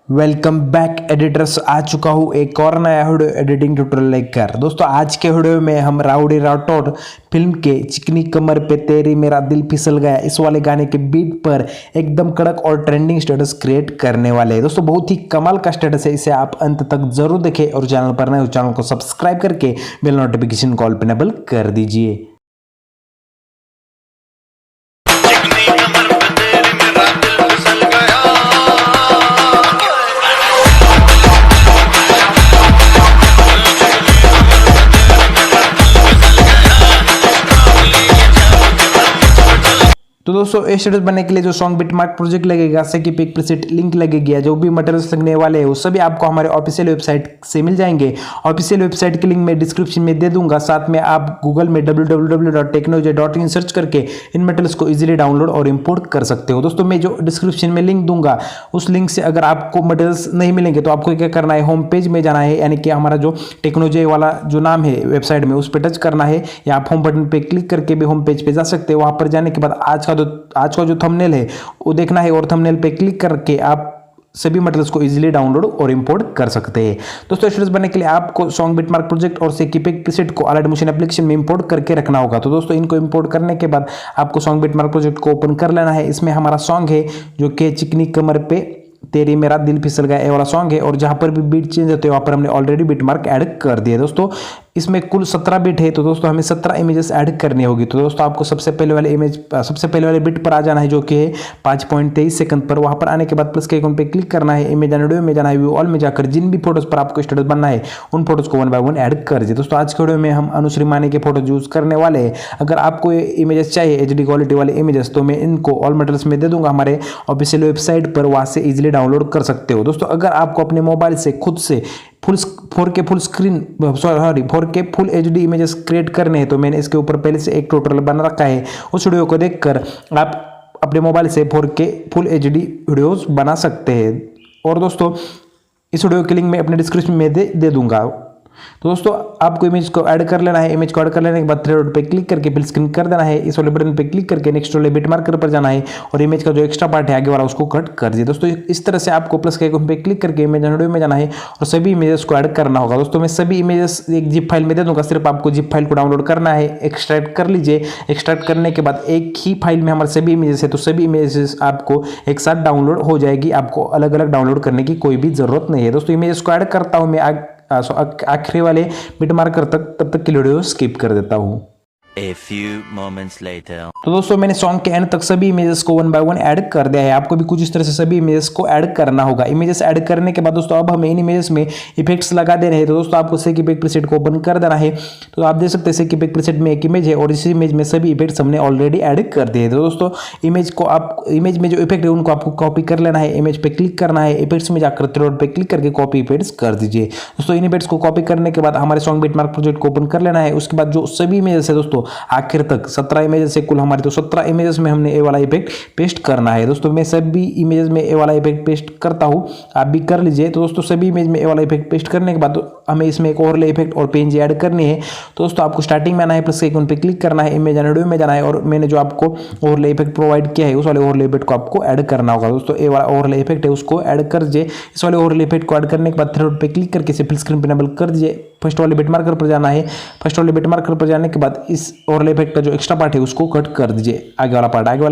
Welcome back editors. आ चुका हूँ एक और नया वीडियो एडिटिंग ट्यूटोरियल लेकर। दोस्तों आज के वीडियो में हम राउडी राठौड़ फिल्म के चिकनी कमर पे तेरी मेरा दिल फिसल गया इस वाले गाने के बीट पर एकदम कड़क और ट्रेंडिंग स्टेटस क्रिएट करने वाले हैं। दोस्तों बहुत ही कमाल का स्टेटस है, इसे आप अंत तक जरूर देखें और चैनल पर नए हो चैनल को सब्सक्राइब करके बेल नोटिफिकेशन कॉल पे इनेबल कर दीजिए। तो दोस्तों इस स्टेटस बनने के लिए जो सॉन्ग बिटमार्क प्रोजेक्ट लगेगा, सेकी पिक प्रीसेट लिंक लगेगी, या जो भी मटेरियल्स लगने वाले हैं वो सभी आपको हमारे ऑफिशियल वेबसाइट से मिल जाएंगे। ऑफिशियल वेबसाइट की लिंक मैं डिस्क्रिप्शन में दे दूंगा। साथ में आप गूगल में www.techno.in सर्च करके इन मटेरियल्स को इजीली डाउनलोड और इंपोर्ट कर सकते हो। दोस्तों मैं जो डिस्क्रिप्शन में लिंक दूंगा उस लिंक से अगर आपको मटेरियल्स नहीं मिलेंगे तो आपको क्या करना है, होम पेज में जाना है, यानी कि हमारा जो टेक्नोजे वाला जो नाम है वेबसाइट में उस पर टच करना है, या आप होम बटन पे क्लिक करके भी होम पेज पे जा सकते हो। वहां पर जाने के बाद आज का जो थंबनेल है वो देखना है और थंबनेल पे क्लिक करके आप सभी मटेरियल्स को इजीली डाउनलोड और इंपोर्ट कर सकते हैं। दोस्तों स्टेटस बनने के लिए आपको सॉन्ग बिटमार्क प्रोजेक्ट और सेकी पिक प्रीसेट को अलाइट मोशन एप्लीकेशन में इंपोर्ट करके रखना होगा। तो दोस्तों इनको इंपोर्ट करने के बाद आपको सॉन्ग बिटमार्क प्रोजेक्ट को ओपन कर लेना है। इसमें हमारा सॉन्ग है जो कि चिकनी कमर पे तेरी मेरा दिल फिसल गया ये वाला सॉन्ग है, और जहां पर भी बीट चेंज होते हैं वहां पर हमने ऑलरेडी बीट मार्क ऐड कर दिया। दोस्तों इसमें कुल 17 बीट है, तो दोस्तों हमें 17 इमेजेस ऐड करनी होगी। तो दोस्तों आपको सबसे पहले वाले बीट पर आ जाना है जो कि है 5.23 सेकंड पर। वहां पर आने के बाद प्लस के आइकन पे क्लिक करना है, इमेज एंड वीडियो में जाना है, व्यू ऑल में जाकर जिन भी फोटोज पर आपको स्टेटस बनना है उन फोटोज को 1 बाय 1 ऐड कर दीजिए। दोस्तों आज के वीडियो में हम अनुश्री माने के फोटो यूज करने वाले हैं। अगर आपको ये इमेजेस चाहिए HD क्वालिटी वाले इमेजेस तो मैं इनको ऑल मटेरियल्स में दे दूंगा हमारे ऑफिशियल वेबसाइट पर, वहां से इजिली डाउनलोड कर सकते हो। दोस्तों अगर आपको अपने मोबाइल से खुद से 4K full HD images create करने हैं तो मैंने इसके ऊपर पहले से एक ट्यूटोरियल बना रखा है। उस वीडियो को देखकर आप अपने मोबाइल से 4K फुल HD वीडियोस बना सकते हैं। और दोस्तों इस वीडियो की लिंक मैं अपने डिस्क्रिप्शन में दे दूंगा। तो दोस्तों आपको इमेज को ऐड कर लेना है। इमेज को ऐड कर लेने के बाद थ्री डॉट पे क्लिक करके फिल स्क्रीन कर देना है। इस वाले बटन पे क्लिक करके नेक्स्ट वाले बिट मार्कर पर जाना है और इमेज का जो एक्स्ट्रा पार्ट है आगे वाला उसको कट कर दीजिए। दोस्तों इस तरह से आपको प्लस के आइकन पे क्लिक करके इमेज एंड वीडियो में जाना है और सभी इमेजेस को ऐड करना होगा। दोस्तों मैं सभी इमेजेस एक जिप फाइल में दे दूंगा, सिर्फ आपको जिप फाइल को डाउनलोड करना है, एक्सट्रैक्ट कर लीजिए। एक्सट्रैक्ट करने के बाद एक ही फाइल में हमारे सभी इमेजेस है, तो सभी इमेजेस आपको एक साथ डाउनलोड हो जाएगी। आपको अलग अलग डाउनलोड करने की कोई भी जरूरत नहीं है। दोस्तों इमेजेस को ऐड करता हूं मैं आखिरी वाले बिट मार्कर तक, तब तक की वीडियो स्किप कर देता हूं। A few moments later. तो दोस्तों मैंने सॉन्ग के एंड तक सभी इमेजेस को 1 बाय 1 ऐड कर दिया है। आपको भी कुछ इस तरह से सभी इमेजेस को ऐड करना होगा। इमेजेस ऐड करने के बाद दोस्तों अब हमें इन इमेजेस में इफेक्ट्स लगा देने हैं। तो दोस्तों आपको सेकी पिक प्रीसेट को ओपन कर देना है। तो आप देख सकते हैं सेकी पिक प्रीसेट में एक इमेज है और इस इमेज में सभी इफेक्ट्स हमने ऑलरेडी ऐड कर दिए। तो दोस्तों इमेज में जो इफेक्ट है उनको आपको कॉपी कर लेना है। इमेज पे क्लिक करना है, इफेक्ट्स में जाकर थ्री डॉट पे क्लिक करके कॉपी इफेक्ट्स कर दीजिए। दोस्तों इन इफेक्ट्स को कॉपी करने के बाद हमारे सॉन्ग बिटमार्क प्रोजेक्ट को ओपन कर लेना है। उसके बाद जो सभी इमेजेस है दोस्तों आखिर तक 17 इमेजेस है कुल हमारी, तो 17 इमेजेस में हमने ए वाला इफेक्ट पेस्ट करना है। दोस्तों मैं सभी इमेजेस में ए वाला इफेक्ट पेस्ट करता हूं, आप भी कर लीजिए। तो दोस्तों सभी इमेज में ए वाला इफेक्ट पेस्ट करने के बाद हमें इसमें एक ओवरले इफेक्ट और पेंजी ऐड करनी है। तो दोस्तों आपको स्टार्टिंग में आना है, प्लस आइकन पे क्लिक करना है, इमेज एंड वीडियो में जाना है और मैंने जो आपको ओवरले इफेक्ट प्रोवाइड किया है उस वाले ओवरले इफेक्ट को आपको ऐड करना होगा। दोस्तों ए वाला ओवरले इफेक्ट है उसको ऐड कर दीजिए। इस वाले ओवरले इफेक्ट को ऐड करने के बाद थ्री डॉट पे क्लिक करके इसे फिल स्क्रीन पे इनेबल कर दीजिए। फर्स्ट वाले बिट मार्कर पर जाना है। फर्स्ट वाले बिट मार्कर पर जाने के बाद इस ओवरले इफेक्ट का जो एक्स्ट्रा पार्ट है उसको कट कर दीजिए। आगे वाला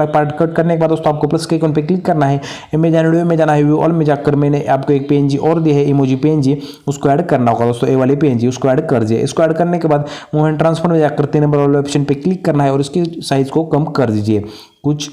पार्ट कट करने के बाद दोस्तों आपको प्लस के आइकन पे क्लिक करना है, इमेज एंड वीडियो में जाना है, व्यू ऑल में जाकर मैंने आपको एक पीएनजी और दी है, इमोजी पीएनजी, उसको ऐड करना होगा। दोस्तों ए वाली पीएनजी उसको ऐड कर दीजिए। इसको ऐड करने के बाद मूव एंड ट्रांसफर में जाकर 3 नंबर वाले ऑप्शन पे क्लिक करना है और इसकी साइज को कम कर दीजिए। कुछ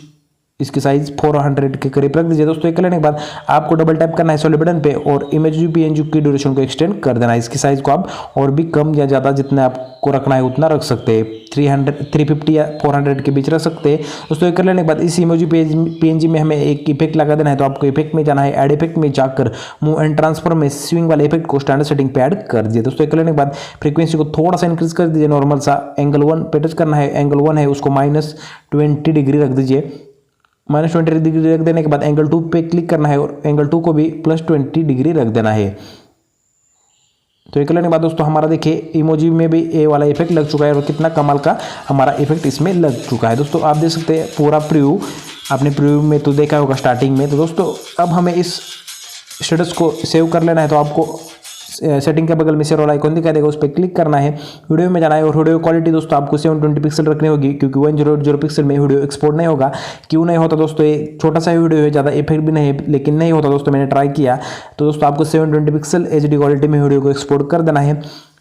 इसकी साइज 400 के करीब रख दीजिए। दोस्तों ये करने के बाद आपको डबल टैप करना है इस वाले बटन पे और इमेज पीएनजी की ड्यूरेशन को एक्सटेंड कर देना है। इसकी साइज को आप और भी कम या ज़्यादा जितना आपको रखना है उतना रख सकते हैं, 350 या 400 के बीच रख सकते हैं। दोस्तों ये कर लेने के बाद इस इमोजी पीएनजी में हमें एक इफेक्ट लगा देना है। तो आपको इफेक्ट में जाना है, ऐड इफेक्ट में जाकर मूव एंड ट्रांसफर में स्विंग वाले इफेक्ट को स्टैंडर्ड सेटिंग पे ऐड कर दीजिए। दोस्तों ये कर लेने के बाद फ्रीक्वेंसी को थोड़ा सा इंक्रीज कर दीजिए, नॉर्मल सा एंगल 1 पे टच करना है। एंगल 1 है उसको -20 डिग्री रख दीजिए। -20 डिग्री रख देने के बाद एंगल 2 पे क्लिक करना है और एंगल 2 को भी +20 डिग्री रख देना है। तो ये करने के बाद दोस्तों हमारा देखिए इमोजी में भी ए वाला इफेक्ट लग चुका है और कितना कमाल का हमारा इफेक्ट इसमें लग चुका है। दोस्तों आप देख सकते हैं पूरा प्रीव्यू, आपने प्रीव्यू में तो देखा होगा स्टार्टिंग में। तो दोस्तों अब हमें इस स्टेटस को सेव कर लेना है तो आपको सेटिंग के बगल में शेयर वाला आइकॉन दिखाई देगा, उस पर क्लिक करना है, वीडियो में जाना है और वीडियो क्वालिटी दोस्तों आपको 720 पिक्सल रखनी होगी, क्योंकि 100 पिक्सल में वीडियो एक्सपोर्ट नहीं होगा। क्यों नहीं होता दोस्तों, ये छोटा सा वीडियो है, ज़्यादा इफेक्ट भी नहीं है, लेकिन नहीं होता दोस्तों, मैंने ट्राई किया। तो दोस्तों आपको 720 पिक्सल HD क्वालिटी में वीडियो को एक्सपोर्ट कर देना है।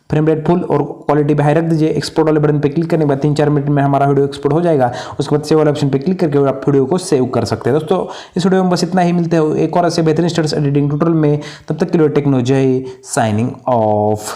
फ्रेम रेट फुल और क्वालिटी पे हाई रख दीजिए। एक्सपोर्ट वाले बटन पे क्लिक करने के बाद 3-4 मिनट में हमारा वीडियो एक्सपोर्ट हो जाएगा। उसके बाद सेव वाले ऑप्शन पे क्लिक करके आप वीडियो को सेव कर सकते हैं। दोस्तों इस वीडियो में बस इतना ही, मिलते हैं एक और ऐसे बेहतरीन स्टेटस एडिटिंग ट्यूटोरियल में। तब तक के लिए टेक्नो जय साइनिंग ऑफ।